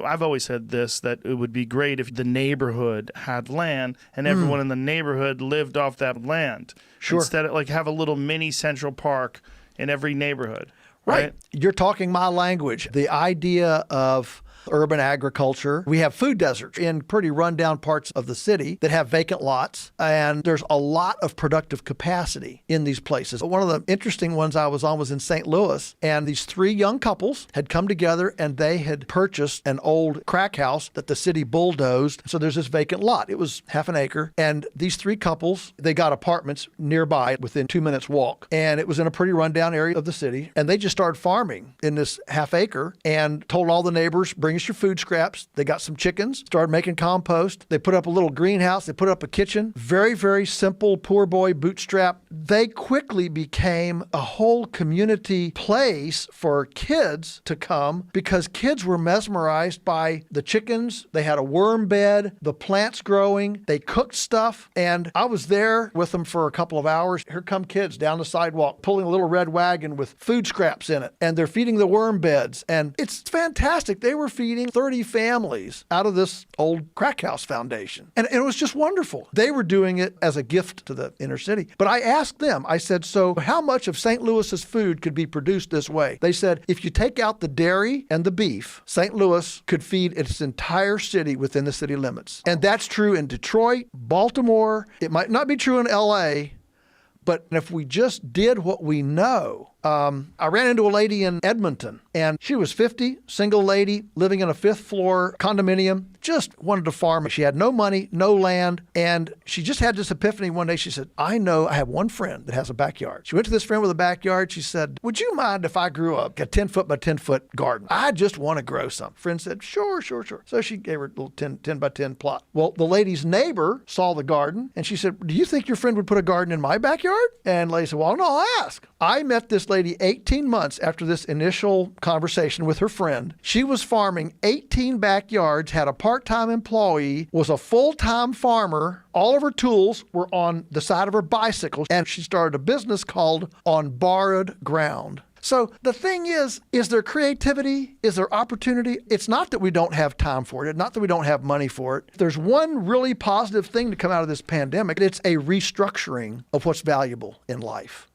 I've always said this, that it would be great if the neighborhood had land and everyone in the neighborhood lived off that land. Sure. Instead of have a little mini Central Park in every neighborhood. Right. You're talking my language. The idea of urban agriculture. We have food deserts in pretty rundown parts of the city that have vacant lots, and there's a lot of productive capacity in these places. One of the interesting ones I was on was in St. Louis, and these three young couples had come together and they had purchased an old crack house that the city bulldozed. So there's this vacant lot. It was half an acre, and these three couples, they got apartments nearby within 2 minutes walk, and it was in a pretty rundown area of the city, and they just started farming in this half acre and told all the neighbors, bring us your food scraps. They got some chickens, started making compost. They put up a little greenhouse. They put up a kitchen. Very, very simple, poor boy bootstrap. They quickly became a whole community place for kids to come because kids were mesmerized by the chickens. They had a worm bed, the plants growing. They cooked stuff. And I was there with them for a couple of hours. Here come kids down the sidewalk pulling a little red wagon with food scraps in it. And they're feeding the worm beds. And it's fantastic. They were feeding 30 families out of this old crack house foundation. And it was just wonderful. They were doing it as a gift to the inner city. But I asked them, I said, so how much of St. Louis's food could be produced this way? They said, if you take out the dairy and the beef, St. Louis could feed its entire city within the city limits. And that's true in Detroit, Baltimore. It might not be true in LA, but if we just did what we know. I ran into a lady in Edmonton, and she was 50, single lady, living in a 5th floor condominium, just wanted to farm. She had no money, no land, and she just had this epiphany one day. She said, I know I have one friend that has a backyard. She went to this friend with a backyard. She said, would you mind if I grew up a 10-foot by 10-foot garden? I just want to grow some. Friend said, sure. So she gave her a little 10 by 10 plot. Well, the lady's neighbor saw the garden, and she said, do you think your friend would put a garden in my backyard? And the lady said, well, no, I'll ask. I met this lady 18 months after this initial conversation with her friend. She was farming 18 backyards, had a part-time employee, was a full-time farmer. All of her tools were on the side of her bicycle, and she started a business called On Borrowed Ground. So the thing is there creativity? Is there opportunity? It's not that we don't have time for it, not that we don't have money for it. There's one really positive thing to come out of this pandemic. It's a restructuring of what's valuable in life.